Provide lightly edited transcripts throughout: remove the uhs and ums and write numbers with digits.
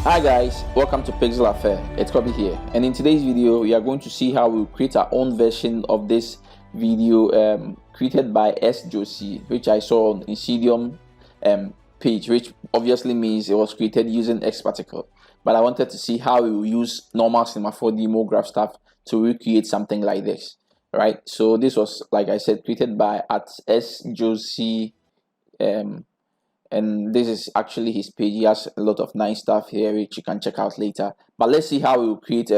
Hi guys, welcome to Pixel Affair. It's Kobe here, and in today's video we are going to see how we create our own version of this video created by S.Josie, which I saw on Insidium page, which obviously means it was created using X Particle. But I wanted to see how we will use normal Cinema 4D Mograph stuff to recreate something like this, right? So this was, like I said, created by at S.Josie and this is actually his page. He has a lot of nice stuff here which you can check out later, but let's see how we will create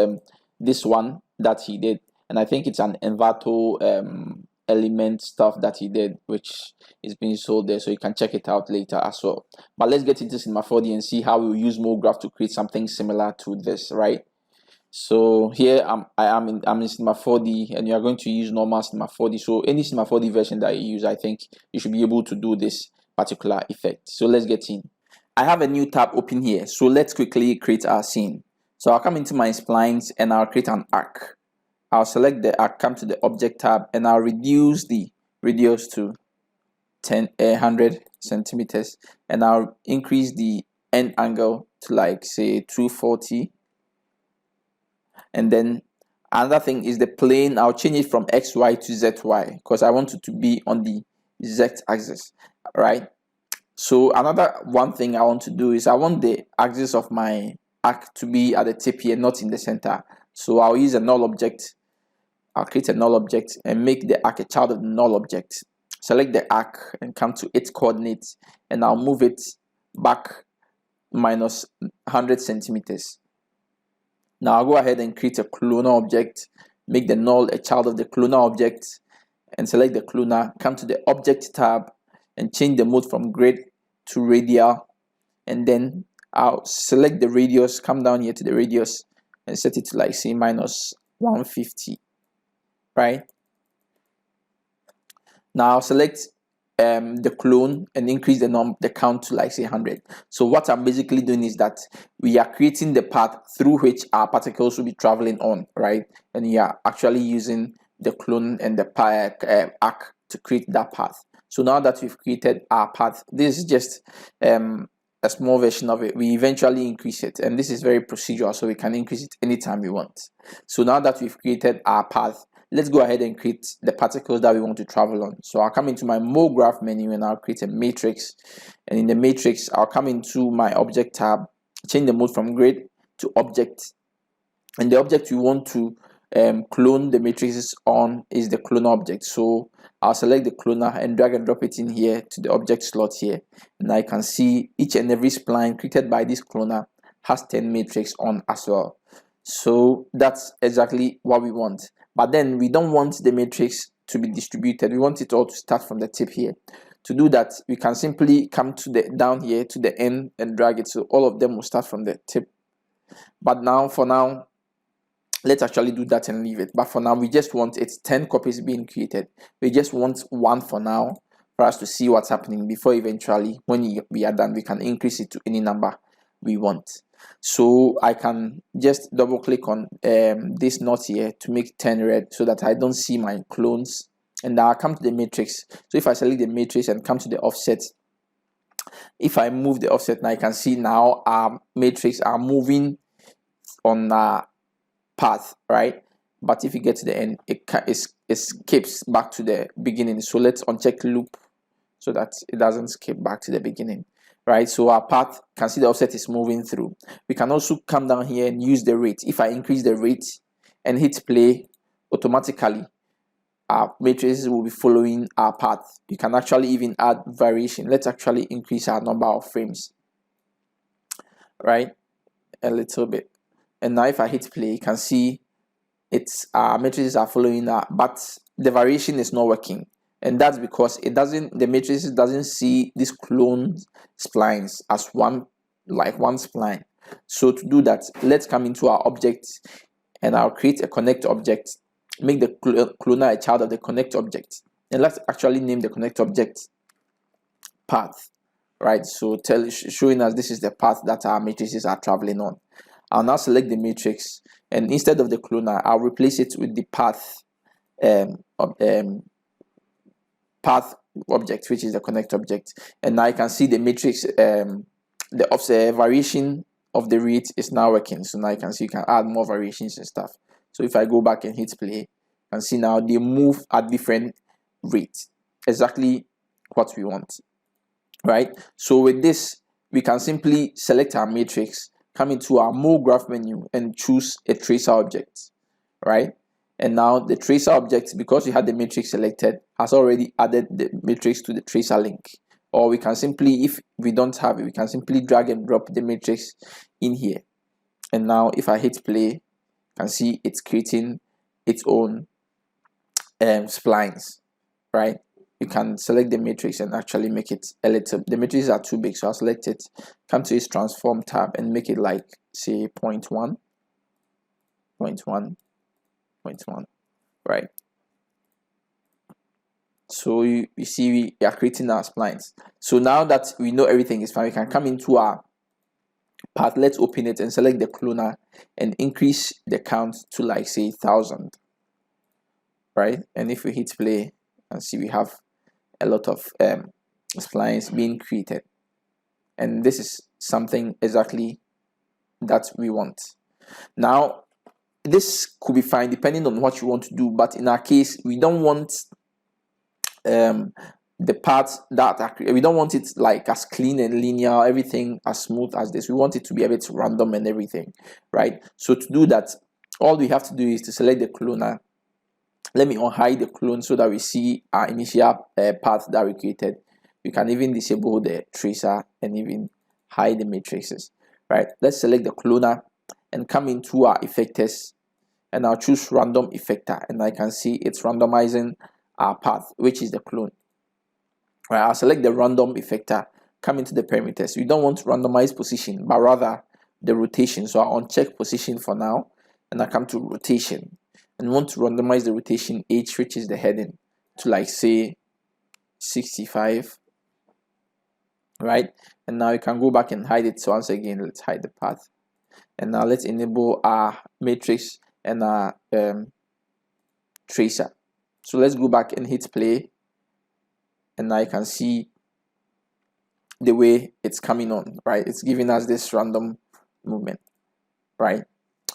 this one that he did. And I think it's an Envato element stuff that he did, which is being sold there, so you can check it out later as well. But let's get into Cinema 4D and see how we will use Mograph to create something similar to this, right? So here I'm in Cinema 4D, and you are going to use normal Cinema 4D. So any Cinema 4D version that you use, I think you should be able to do this particular effect. So let's get in. I have a new tab open here, so let's quickly create our scene. So I'll come into my splines and I'll create an arc. I'll select the arc, come to the object tab, and I'll reduce the radius to 100 centimeters, and I'll increase the end angle to like say 240. And then another thing is the plane. I'll change it from XY to ZY because I want it to be on the Z axis, right? So another one thing I want to do is I want the axis of my arc to be at the tip here, not in the center. So I'll use a null object. I'll create a null object and make the arc a child of the null object. Select the arc and come to its coordinates, and I'll move it back minus 100 centimeters. Now I'll go ahead and create a cloner object, make the null a child of the cloner object, and select the cloner, come to the object tab and change the mode from grid to radial, and then I'll select the radius, come down here to the radius and set it to like say minus 150, right? Now I'll select the clone and increase the count to like say 100. So what I'm basically doing is that we are creating the path through which our particles will be traveling on, right? And we are actually using the clone and the arc to create that path. So now that we've created our path, this is just a small version of it. We eventually increase it, and this is very procedural, so we can increase it anytime we want. So now that we've created our path, let's go ahead and create the particles that we want to travel on. So I'll come into my Mograph menu and I'll create a matrix, and in the matrix I'll come into my object tab, change the mode from grid to object, and the object we want to clone the matrices on is the cloner object. So I'll select the cloner and drag and drop it in here to the object slot here, and I can see each and every spline created by this cloner has 10 matrix on as well. So that's exactly what we want, but then we don't want the matrix to be distributed. We want it all to start from the tip here. To do that, we can simply come to the down here to the end and drag it, so all of them will start from the tip. But now, for now, let's actually do that and leave it. But for now, we just want it's 10 copies being created. We just want one for now for us to see what's happening before eventually, when we are done, we can increase it to any number we want. So I can just double click on this knot here to make 10 red so that I don't see my clones, and I'll come to the matrix. So if I select the matrix and come to the offset, if I move the offset, now I can see now our matrix are moving on path, right? But if you get to the end, it skips back to the beginning. So let's uncheck loop so that it doesn't skip back to the beginning, right? So our path, can see the offset is moving through. We can also come down here and use the rate. If I increase the rate and hit play, automatically our matrices will be following our path. You can actually even add variation. Let's actually increase our number of frames, right, a little bit. And now if I hit play, you can see it's matrices are following that, but the variation is not working, and that's because the matrices doesn't see these clone splines as one spline. So to do that, let's come into our object and I'll create a connect object, make the cloner a child of the connect object, and let's actually name the connect object path, right? So showing us this is the path that our matrices are traveling on. I'll now select the matrix, and instead of the cloner, I'll replace it with the path path object, which is the connect object. And now I can see the matrix, the offset variation of the rate is now working. So now you can see you can add more variations and stuff. So if I go back and hit play, you can see now they move at different rates, exactly what we want, right? So with this, we can simply select our matrix, come into our Mograph menu and choose a tracer object, right? And now the tracer object, because we had the matrix selected, has already added the matrix to the tracer link. Or we can simply, if we don't have it, we can simply drag and drop the matrix in here. And now if I hit play, you can see it's creating its own splines, right? You can select the matrix and actually make it a little, the matrices are too big, so I'll select it, come to its transform tab and make it like, say, 0.1, 0.1, 0.1, right? So you see we are creating our splines. So now that we know everything is fine, we can come into our path. Let's open it and select the cloner and increase the count to like, say, 1,000, right? And if we hit play, and see we have a lot of splines being created, and this is something exactly that we want. Now this could be fine depending on what you want to do, but in our case we don't want the parts that are, we don't want it like as clean and linear, everything as smooth as this. We want it to be a bit random and everything, right? So to do that, all we have to do is to select the cloner. Let me unhide the clone so that we see our initial path that we created. You can even disable the tracer and even hide the matrices, right? Let's select the cloner and come into our effectors, and I'll choose random effector, and I can see it's randomizing our path, which is the clone. Right, I'll select the random effector, come into the parameters. We don't want to randomize position, but rather the rotation. So I'll uncheck position for now, and I come to rotation and want to randomize the rotation H, which is the heading, to like, say, 65, right? And now you can go back and hide it. So once again, let's hide the path, and now let's enable our matrix and our tracer. So let's go back and hit play, and now you can see the way it's coming on, right? It's giving us this random movement, right?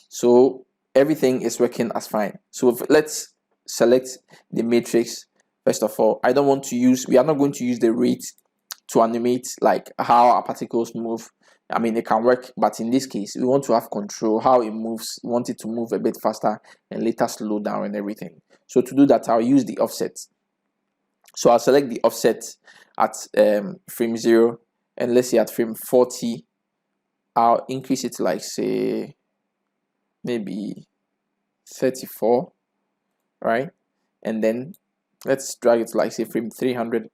So everything is working as fine. So let's select the matrix. First of all, I don't want to use, we are not going to use the rate to animate like how our particles move. I mean, it can work, but in this case, we want to have control how it moves. We want it to move a bit faster and later slow down and everything. So to do that, I'll use the offset. So I'll select the offset at frame 0, and let's say at frame 40, I'll increase it to like, say, maybe 34, right? And then let's drag it to like, say, frame 300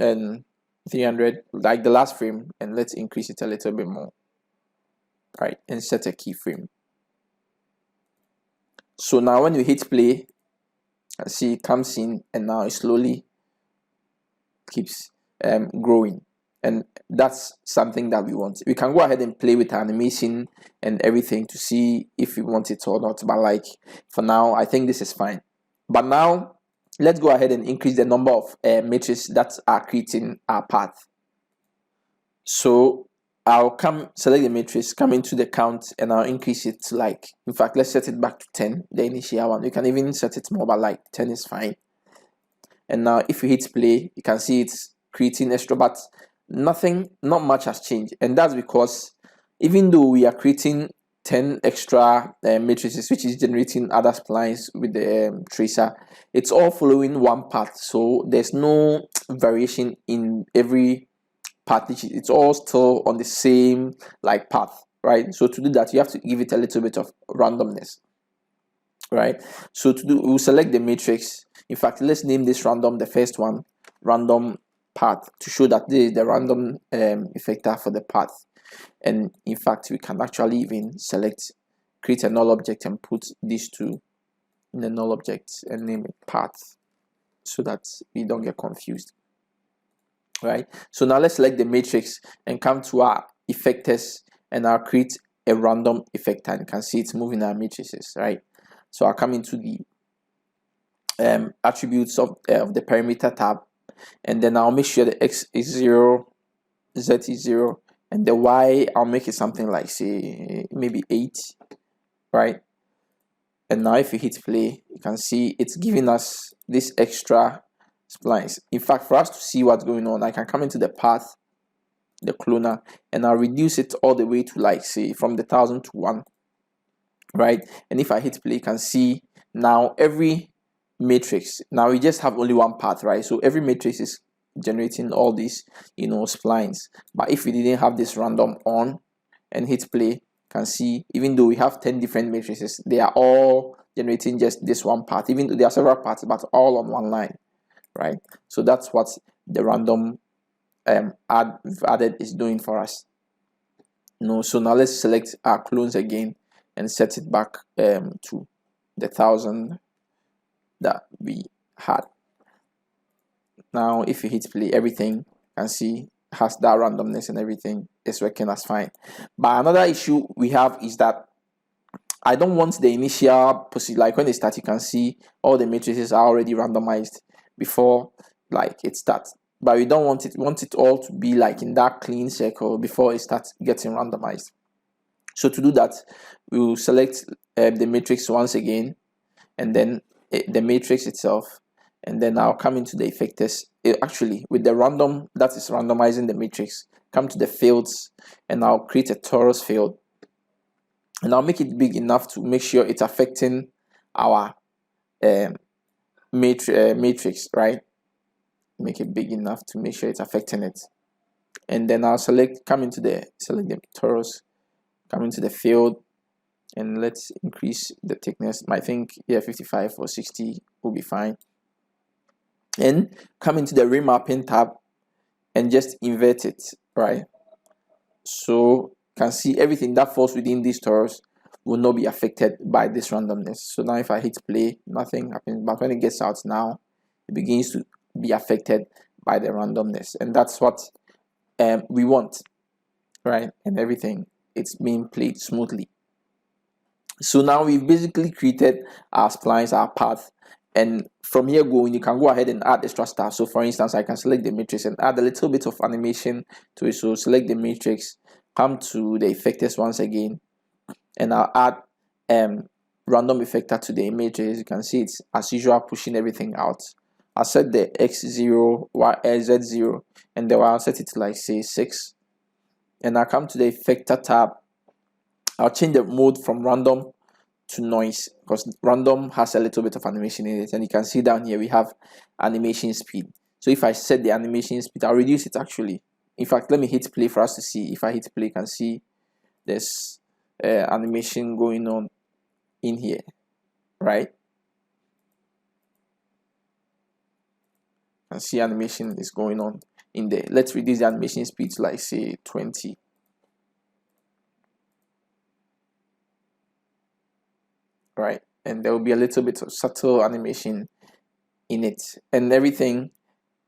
and 300, like the last frame, and let's increase it a little bit more, right? And set a keyframe. So now when you hit play, I see it comes in, and now it slowly keeps growing, and that's something that we want. We can go ahead and play with animation and everything to see if we want it or not, but like for now I think this is fine. But now let's go ahead and increase the number of matrices that are creating our path. So I'll come select the matrix, come into the count, and I'll increase it to like, in fact, let's set it back to 10, the initial one. You can even set it more, but like 10 is fine. And now if you hit play, you can see it's creating extra, but not much has changed. And that's because even though we are creating 10 extra matrices, which is generating other splines with the tracer, it's all following one path. So there's no variation in every path. It's all still on the same like path, right? So to do that, you have to give it a little bit of randomness, right? So to do, we'll select the matrix. In fact, let's name this random, the first one, random path, to show that this is the random effector for the path. And in fact, we can actually even select, create a null object and put these two in the null object and name it path, so that we don't get confused, right? So now let's select the matrix and come to our effectors, and I'll create a random effector, and you can see it's moving our matrices, right? So I'll come into the attributes of the parameter tab, and then I'll make sure the x is 0, z is 0, and the y, I'll make it something like, say, maybe 8, right? And now if you hit play, you can see it's giving us this extra splines. In fact, for us to see what's going on, I can come into the path, the cloner, and I'll reduce it all the way to, like, say, from the 1000 to 1, right? And if I hit play, you can see now every matrix, now we just have only one path, right? So every matrix is generating all these, splines. But if we didn't have this random on and hit play, you can see, even though we have 10 different matrices, they are all generating just this one path, even though there are several paths, but all on one line, right? So that's what the random added is doing for us. So now let's select our clones again and set it back to the 1000 that we had. Now if you hit play, everything you can see has that randomness and everything is working as fine. But another issue we have is that I don't want the initial position, like when they start, you can see all the matrices are already randomized before like it starts. But we don't want it all to be like in that clean circle before it starts getting randomized. So to do that, we will select the matrix once again, and then the matrix itself, and then I'll come into the effectors. Actually, with the random that is randomizing the matrix, come to the fields, and I'll create a torus field, and I'll make it big enough to make sure it's affecting our matrix, right? Make it big enough to make sure it's affecting it, and then I'll select the torus, come into the field, and let's increase the thickness. I think 55 or 60 will be fine. And come into the remapping tab and just invert it, right? So you can see everything that falls within this torus will not be affected by this randomness. So now if I hit play, nothing happens, but when it gets out now, it begins to be affected by the randomness, and that's what we want, right? And everything, it's being played smoothly. So now we've basically created our splines, our path, and from here going, you can go ahead and add extra stuff. So for instance, I can select the matrix and add a little bit of animation to it. So select the matrix, come to the effectors once again, and I'll add random effector to the matrix. You can see it's as usual pushing everything out. I'll set the x0, z0, and then I'll set it to, like, say, 6. And I'll come to the effector tab. I'll change the mode from random to noise, because random has a little bit of animation in it, and you can see down here we have animation speed. So if I set the animation speed, I'll reduce it actually. In fact, let me hit play for us to see. If I hit play, you can see there's animation going on in here, right? You can see animation is going on in there. Let's reduce the animation speed to, like, say, 20. Right, and there will be a little bit of subtle animation in it, and everything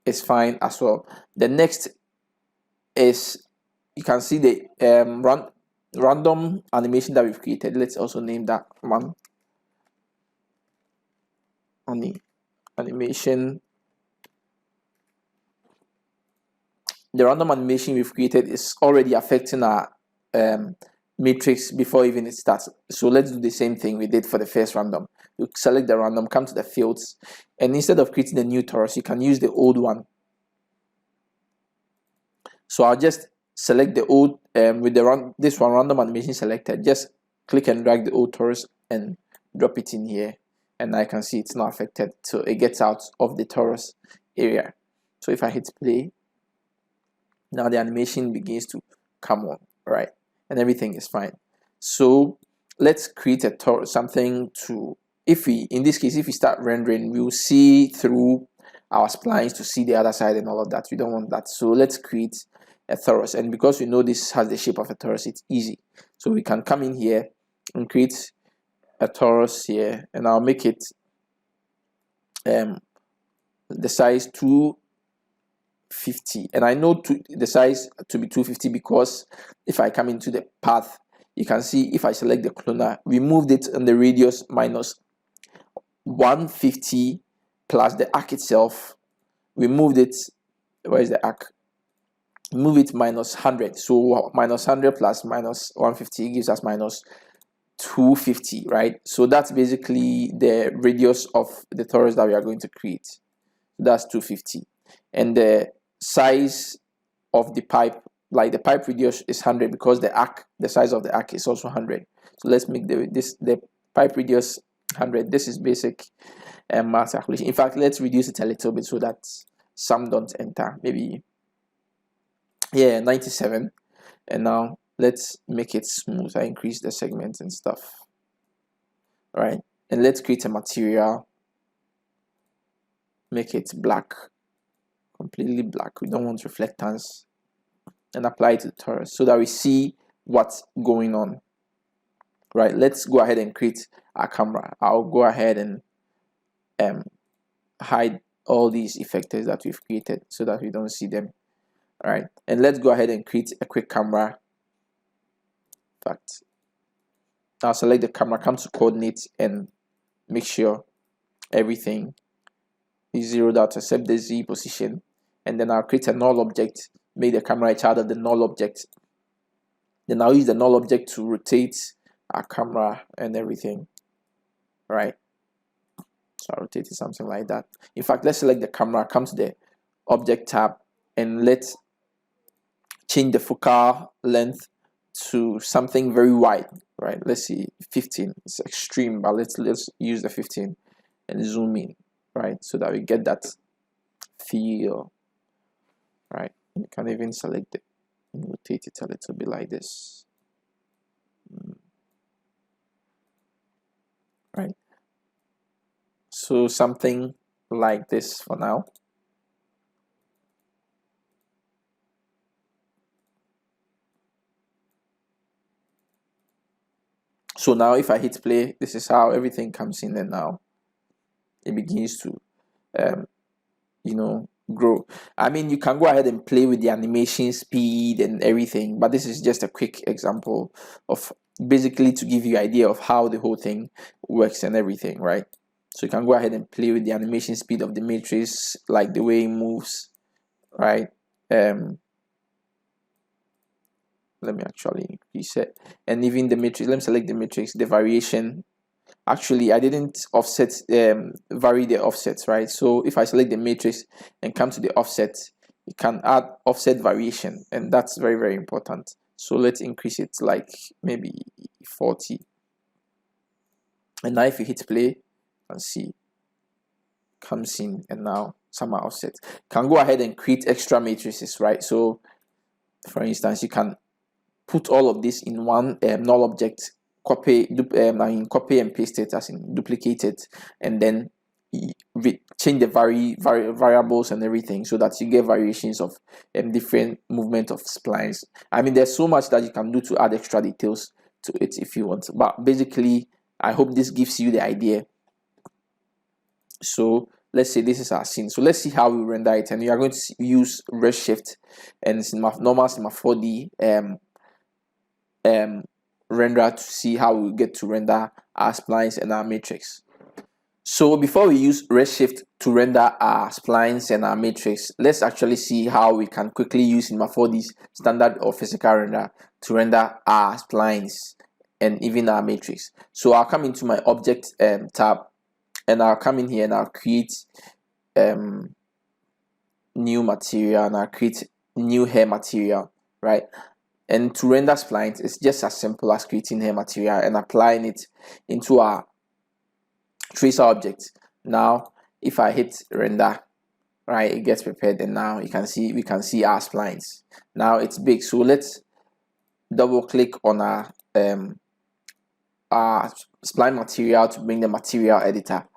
is fine as well. The next is, you can see the random animation that we've created. Let's also name that one animation. The random animation we've created is already affecting our matrix before even it starts. So let's do the same thing we did for the first random. You select the random, come to the fields, and instead of creating a new torus, you can use the old one. So I'll just select the old with this one random animation selected. Just click and drag the old torus and drop it in here, and I can see it's not affected, so it gets out of the torus area. So if I hit play, now the animation begins to come on, right? And everything is fine. So let's create something to, in this case, if we start rendering, we'll see through our splines to see the other side and all of that. We don't want that. So let's create a torus. And because we know this has the shape of a torus, it's easy. So we can come in here and create a torus here, and I'll make it the size 250, and I know the size to be 250 because if I come into the path, you can see if I select the cloner, we moved it on the radius minus 150 plus the arc itself. We moved it, where is the arc? move it minus 100. So minus 100 plus minus 150 gives us minus 250, right? So that's basically the radius of the torus that we are going to create. That's 250. And the size of the pipe, like the pipe radius is 100 because the arc, the size of the arc is also 100. So let's make the pipe radius 100. This is basic math calculation. In fact, let's reduce it a little bit so that some don't enter. Maybe, yeah, 97. And now let's make it smooth. I increase the segments and stuff. All right, and let's create a material. Make it black, completely black. We don't want reflectance, and apply it to the torus so that we see what's going on. Right, let's go ahead and create our camera. I'll go ahead and hide all these effectors that we've created so that we don't see them. All right, and let's go ahead and create a quick camera. In fact, I'll select the camera, come to coordinates, and make sure everything is zeroed out except the Z position. And then I'll create a null object, make the camera a child of the null object. Then I'll use the null object to rotate our camera and everything. Right, so I'll rotate it something like that. In fact, let's select the camera, come to the object tab, and let's change the focal length to something very wide. Right, let's see, 15. It's extreme, but let's use the 15 and zoom in. Right, so that we get that feel. Right, you can even select it and rotate it a little bit like this. Right, so something like this for now. So now if I hit play, this is how everything comes in, and now it begins to you know, grow. I mean, you can go ahead and play with the animation speed and everything, but this is just a quick example of basically to give you an idea of how the whole thing works and everything, right? So you can go ahead and play with the animation speed of the matrix, like the way it moves, right? Let me actually reset, and even the matrix. Let me select the matrix, the variation. Actually, I didn't offset vary the offsets, right? So if I select the matrix and come to the offset, you can add offset variation, and that's very, very important. So let's increase it like maybe 40. And now if you hit play, you can see comes in, and now some are offset. You can go ahead and create extra matrices, right? So for instance, you can put all of this in one null object, copy and paste it, as in duplicate it, and then change the variables and everything so that you get variations of different movement of splines. I mean, there's so much that you can do to add extra details to it if you want, but basically I hope this gives you the idea. So let's say this is our scene. So let's see how we render it, and we are going to use Redshift and normal Cinema 4D renderer to see how we get to render our splines and our matrix. So before we use Redshift to render our splines and our matrix, let's actually see how we can quickly use Cinema 4D's standard or physical render to render our splines and even our matrix. So I'll come into my object tab, and I'll come in here and I'll create new material, and I'll create new hair material, right? And to render splines, it's just as simple as creating hair material and applying it into our tracer object. Now, if I hit render, right, it gets prepared, and now we can see our splines. Now it's big, so let's double click on our spline material to bring the material editor,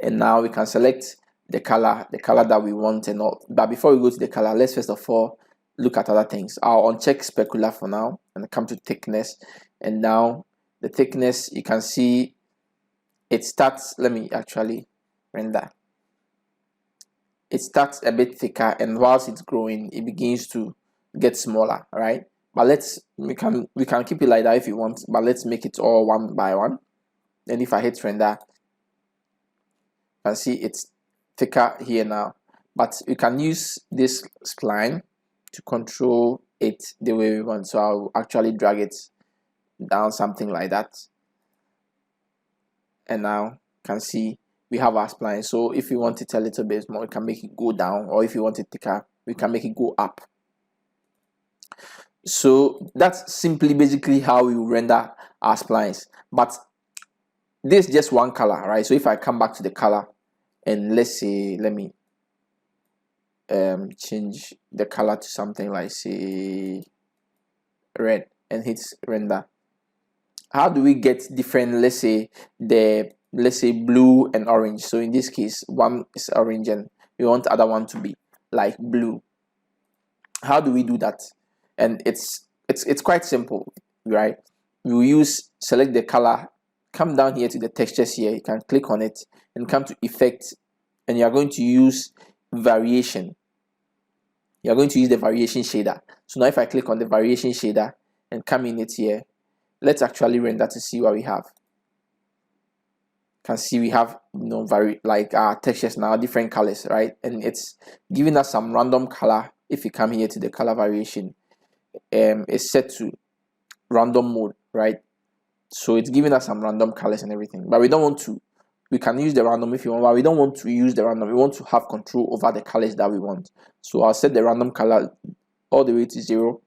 and now we can select the color that we want and all. But before we go to the color, let's first of all look at other things. I'll uncheck specular for now and come to thickness, and now the thickness, you can see it starts. Let me actually render. It starts a bit thicker, and whilst it's growing, it begins to get smaller, right? But we can keep it like that if you want, but let's make it all one by one. And if I hit render, you can see it's thicker here now. But you can use this spline to control it the way we want. So I'll actually drag it down something like that, and now you can see we have our spline. So if you want it a little bit more, we can make it go down, or if you want it thicker, we can make it go up. So that's simply basically how we render our splines. But this is just one color, right? So if I come back to the color, and let's say, let me change the color to something like, say, red, and hit render. How do we get different, let's say blue and orange? So in this case, one is orange and we want the other one to be like blue. How do we do that? And it's quite simple, right? You use, select the color, come down here to the textures here, you can click on it and come to effect, and you are going to use variation. You are going to use the variation shader. So now if I click on the variation shader and come in it here, let's actually render to see what we have. You can see we have, like our textures now, different colors, right? And it's giving us some random color. If you come here to the color variation, it's set to random mode, right? So it's giving us some random colors and everything, but we don't want to. We can use the random if you want, but we don't want to use the random. We want to have control over the colors that we want. So I'll set the random color all the way to 0,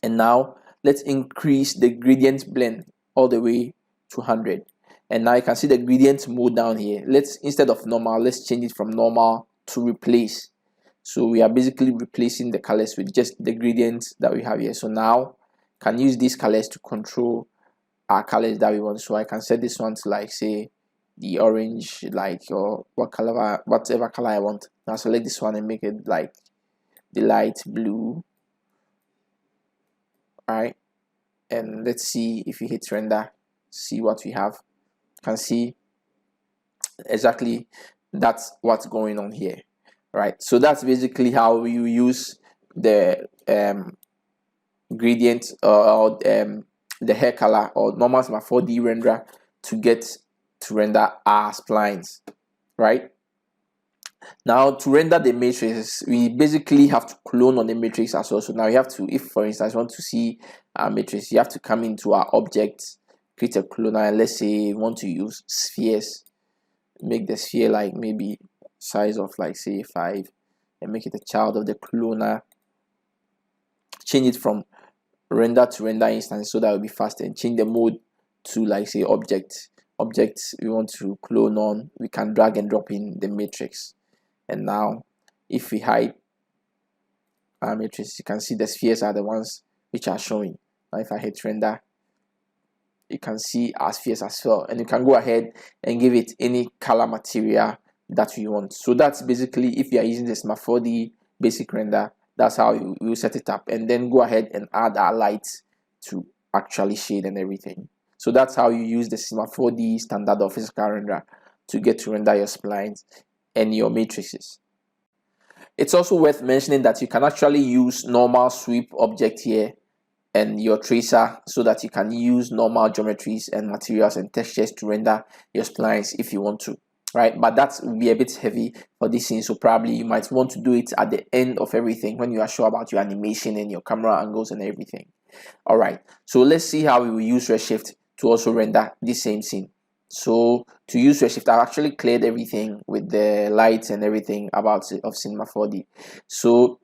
and now let's increase the gradient blend all the way to 100. And now you can see the gradient mode down here. Let's, instead of normal, let's change it from normal to replace. So we are basically replacing the colors with just the gradients that we have here. So now can use these colors to control our colors that we want. So I can set this one to, like, say, the orange, like, or whatever color I want. Now select this one and make it like the light blue. Alright, and let's see if we hit render, see what we have. You can see exactly that's what's going on here, right? So that's basically how we use the gradient or the hair color or normal 4D renderer to get to render our splines, right? Now to render the matrix, we basically have to clone on the matrix as well. So now you have to, if for instance you want to see our matrix, you have to come into our object, create a cloner, and let's say you want to use spheres. Make the sphere like maybe size of, like, say 5, and make it a child of the cloner. Change it from render to render instance so that will be faster, and change the mode to, like, say, object we want to clone on. We can drag and drop in the matrix. And now if we hide our matrix, you can see the spheres are the ones which are showing. Now if I hit render, you can see our spheres as well, and you can go ahead and give it any color material that you want. So that's basically, if you are using the Smart 4D basic render, that's how you set it up, and then go ahead and add our lights to actually shade and everything. So that's how you use the Smart 4D standard or physical renderer to get to render your splines and your matrices. It's also worth mentioning that you can actually use normal sweep object here and your tracer, so that you can use normal geometries and materials and textures to render your splines if you want to, right? But that will be a bit heavy for this scene, so probably you might want to do it at the end of everything when you are sure about your animation and your camera angles and everything. All right, so let's see how we will use Redshift to also render this same scene. So to use Redshift, I've actually cleared everything with the lights and everything about of Cinema 4D. So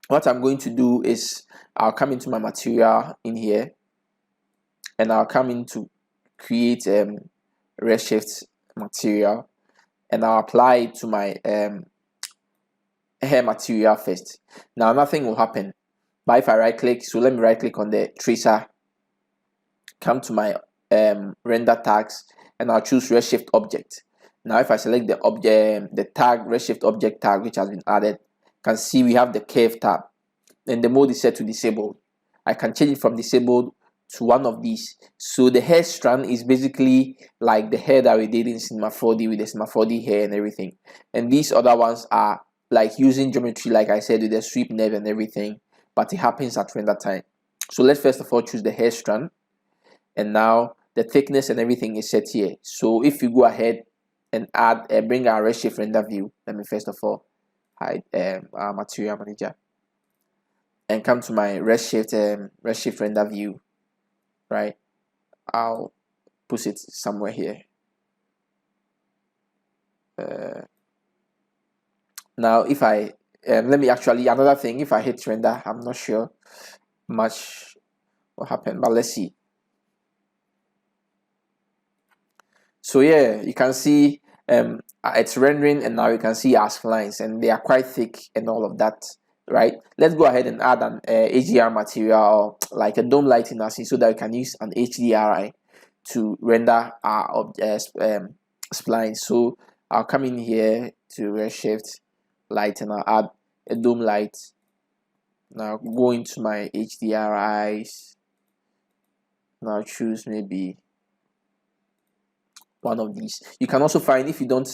what I'm going to do is I'll come into my material in here, and I'll come into create Redshift material, and I'll apply it to my hair material first. Now nothing will happen, but if I right click, so let me right click on the tracer, come to my render tags, and I'll choose Redshift object. Now if I select the object, the tag Redshift object tag which has been added, you can see we have the curve tab, and the mode is set to disabled. I can change it from disabled to one of these. So the hair strand is basically like the hair that we did in Cinema 4D with the Cinema 4D hair and everything, and these other ones are like using geometry, like I said, with the sweep nerve and everything, but it happens at render time. So let's first of all choose the hair strand, and now the thickness and everything is set here. So if you go ahead and add bring our Redshift render view, let me first of all hide our material manager. and come to my redshift render view, right? I'll put it somewhere here. Now if I let me actually, another thing, if I hit render, I'm not sure much what happened, but let's see. So yeah, you can see it's rendering, and now you can see our splines, and they are quite thick and all of that, right? Let's go ahead and add an HDR material, like a dome lighting as so that we can use an HDRI to render our splines. So I'll come in here to Redshift light, and I'll add a dome light. Now go into my HDRIs. Now choose maybe one of these. You can also find, if you don't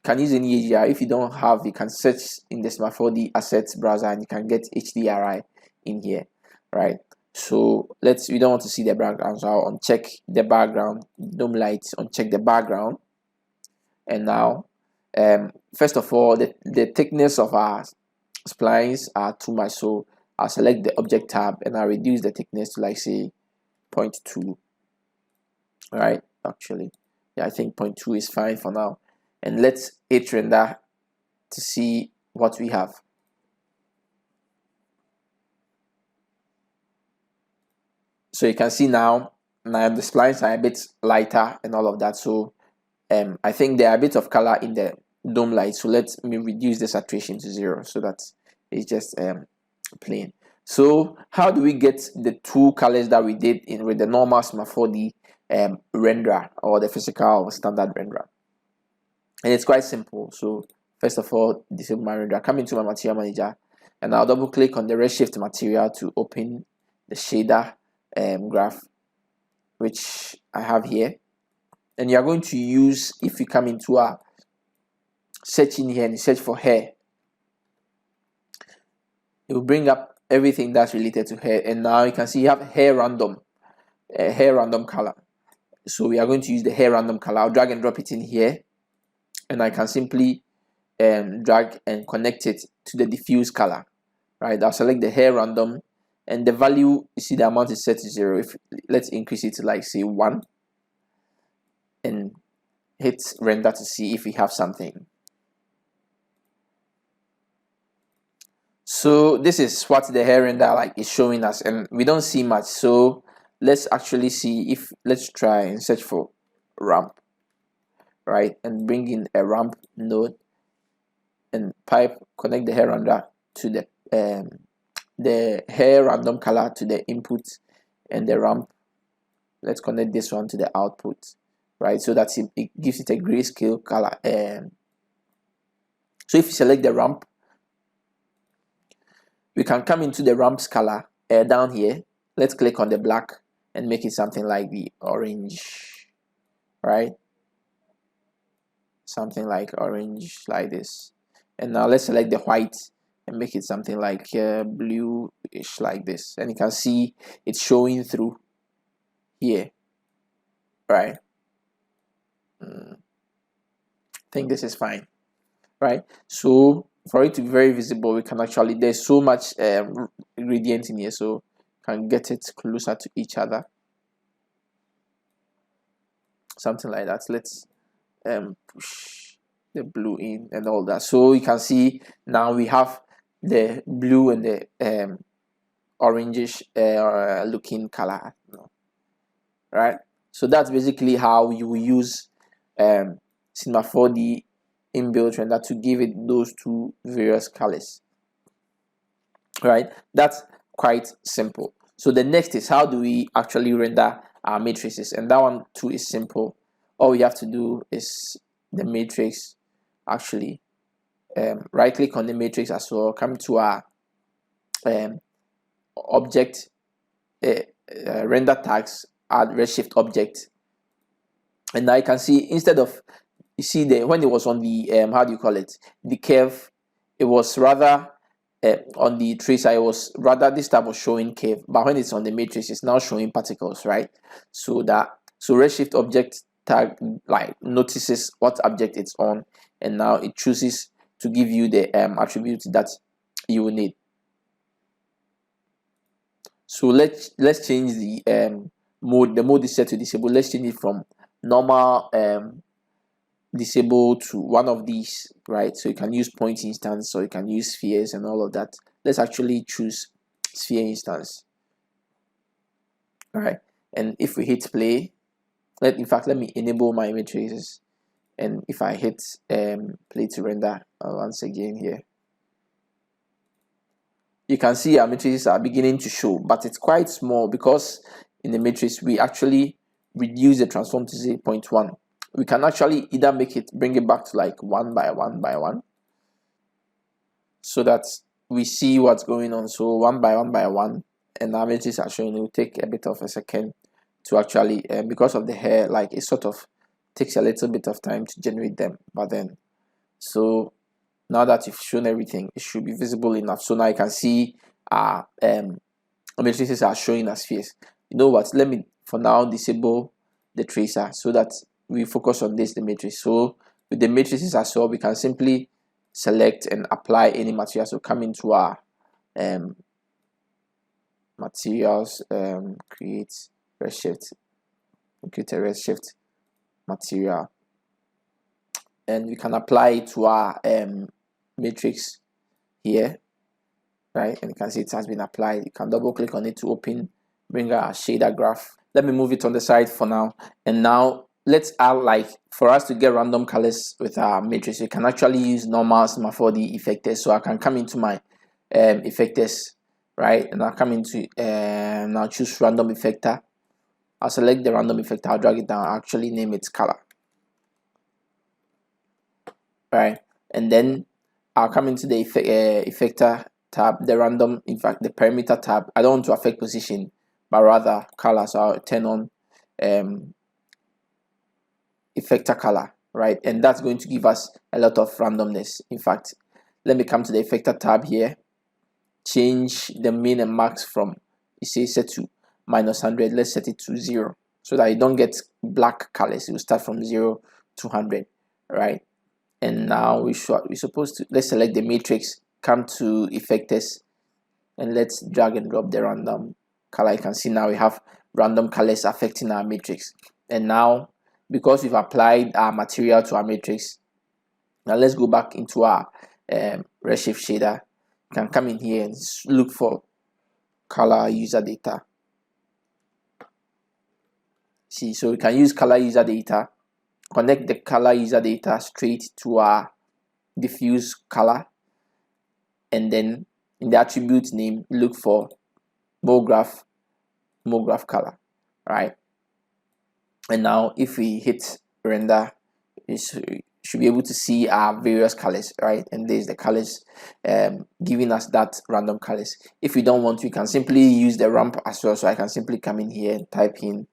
can use any HDR, if you don't have, you can search in the Smart 4D assets browser and you can get HDRI in here, right? So we don't want to see the background, so I'll uncheck the background, dome lights, uncheck the background. And now first of all, the thickness of our splines are too much, so I'll select the object tab and I'll reduce the thickness to, like, say 0.2. right? Actually, yeah, I think 0.2 is fine for now. And let's hit render to see what we have. So you can see now the splines are a bit lighter and all of that. So I think there are a bit of color in the dome light. So let me reduce the saturation to 0 so that it's just plain. So how do we get the two colors that we did in with the normal Smart 4D renderer, or the physical standard renderer? And it's quite simple. So first of all, disable my renderer, come into my material manager, and I'll double click on the redshift material to open the shader graph, which I have here. And you're going to use, if you come into a search in here and search for hair, it will bring up everything that's related to hair. And now you can see you have hair random color. So we are going to use the hair random color. I'll drag and drop it in here, and I can simply drag and connect it to the diffuse color, right? I'll select the hair random, and the value, you see the amount is set to 0. Let's increase it to, like, say 1, and hit render to see if we have something. So this is what the hair render is showing us, and we don't see much. So let's actually see if, let's try and search for ramp, right? And bring in a ramp node and connect the hair render to the hair random color to the input, and the ramp, let's connect this one to the output, right? So that it gives it a grayscale color. So if you select the ramp, we can come into the ramp's color down here. Let's click on the black and make it something like the orange, right? Something like orange, like this. And now let's select the white and make it something like bluish, like this. And you can see it's showing through here, right? I think this is fine, right? So for it to be very visible, we can actually, there's so much gradient in here, so can get it closer to each other, something like that. Let's push the blue in and all that. So you can see now we have the blue and the orangish looking color, right? So that's basically how you will use Cinema 4D inbuilt render to give it those two various colors, right? That's quite simple. So the next is, how do we actually render our matrices? And that one too is simple. All we have to do is the matrix, actually right click on the matrix as well, come to our object render tags, add redshift object, and now you can see, instead of, you see when it was on the how do you call it, the curve, it was rather on the tracer, it was rather, this type was showing curve, but when it's on the matrix, it's now showing particles, right? So redshift object tag notices what object it's on, and now it chooses to give you the attributes that you will need. So let's change the mode. The mode is set to disable. Let's change it from normal disable to one of these, right? So you can use point instance, or you can use spheres and all of that. Let's actually choose sphere instance. All right, and if we hit play, let me enable my image traces, and if I hit play to render once again here, you can see our matrices are beginning to show, but it's quite small because in the matrix we actually reduce the transform to 0.1. We can actually either bring it back to like 1 by 1 by 1, so that we see what's going on. So 1 by 1 by 1, and our matrices are showing. It will take a bit of a second to actually, because of the hair, like it sort of takes a little bit of time to generate them. But then, so now that you've shown everything, it should be visible enough. So now you can see our matrices are showing as spheres. You know what? Let me for now disable the tracer so that we focus on this, the matrix. So with the matrices as well, we can simply select and apply any material. So come into our materials, create redshift, create a redshift material, and we can apply it to our matrix here, right? And you can see it has been applied. You can double click on it to bring our shader graph. Let me move it on the side for now, and now let's add, like, for us to get random colors with our matrix, you can actually use normal Cinema 4D effectors. So I can come into my effectors, right, and I'll come into now choose random effector. I'll select the random effector, I'll drag it down, I'll actually name it color, right, and then I'll come into the effector tab, the random, in fact the parameter tab. I don't want to affect position but rather color, so I'll turn on effector color, right, and that's going to give us a lot of randomness. In fact, let me come to the effector tab here, change the min and max from, you say set to -100, let's set it to 0 so that you don't get black colors. It will start from 0 to 100, right? And now we're supposed to, let's select the matrix, come to effectors, and let's drag and drop the random color. You can see now we have random colors affecting our matrix. And now, because we've applied our material to our matrix, now let's go back into our redshift shader. You can come in here and look for color user data. See, so we can use color user data, connect the color user data straight to our diffuse color, and then in the attribute name look for Mograph color, right? And now if we hit render, you should be able to see our various colors, right? And there's the colors giving us that random colors. If we don't want to, you can simply use the ramp as well. So I can simply come in here and type in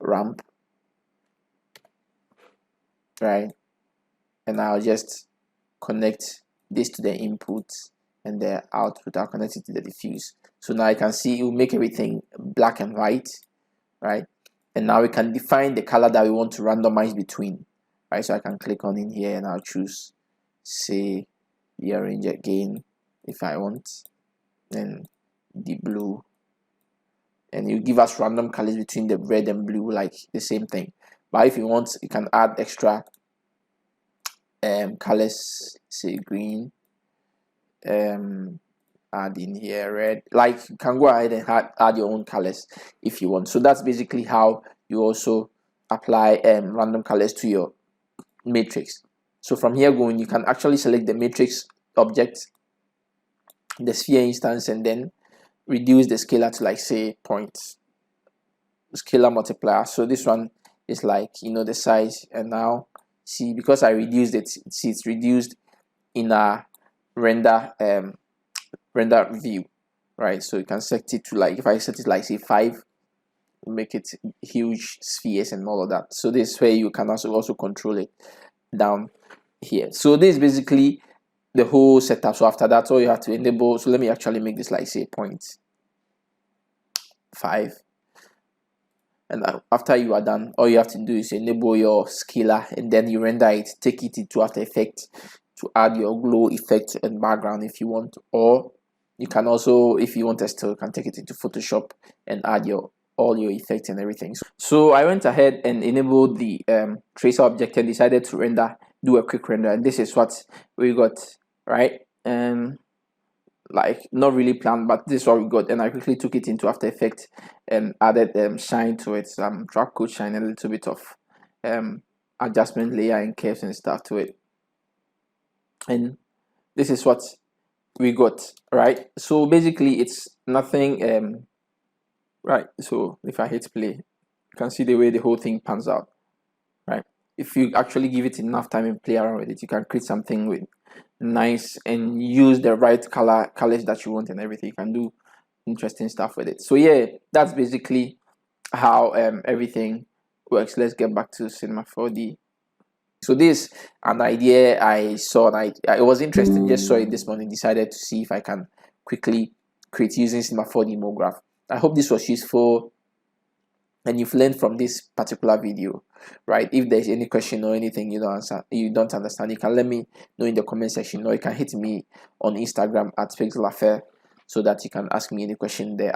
ramp, right, and I'll just connect this to the input, and the output I'll connect it to the diffuse. So now you can see it will make everything black and white, right? And now we can define the color that we want to randomize between, right? So I can click on in here and I'll choose, say, the orange again if I want, and the blue, and you give us random colors between the red and blue, like the same thing. But if you want, you can add extra colors, say green, add in here red. Like, you can go ahead and add your own colors if you want. So that's basically how you also apply random colors to your matrix. So from here going, you can actually select the matrix object, the sphere instance, and then reduce the scalar to, like, say, points, scalar multiplier. So this one is like, you know, the size. And now see, because I reduced it, see it's reduced in a render view, right? So you can set it to, like, if I set it like, say, 5, make it huge spheres and all of that. So this way you can also control it down here. So this is basically the whole setup. So after that, all you have to enable, so let me actually make this like, say, 0.5, and after you are done, all you have to do is enable your scalar, and then you render it, take it into After Effects to add your glow effect and background if you want, or You can also, if you want to still, you can take it into Photoshop and add all your effects and everything. So I went ahead and enabled the tracer object and decided to do a quick render, and this is what we got, right? And like, not really planned, but this is what we got. And I quickly took it into After Effects and added shine to it, some drag code shine, a little bit of adjustment layer and curves and stuff to it, and this is what we got, right? So basically it's nothing, right? So if I hit play, you can see the way the whole thing pans out, right? If you actually give it enough time and play around with it, you can create something with nice and use the right colors that you want and everything. You can do interesting stuff with it. So yeah, that's basically how everything works. Let's get back to Cinema 4D. So this an idea I saw, and I was interested, just saw it this morning, decided to see if I can quickly create using Cinema 4D Mograph. I hope this was useful and you've learned from this particular video, right? If there's any question or anything you don't understand, you can let me know in the comment section, or you can hit me on Instagram at pixelaffair so that you can ask me any question there.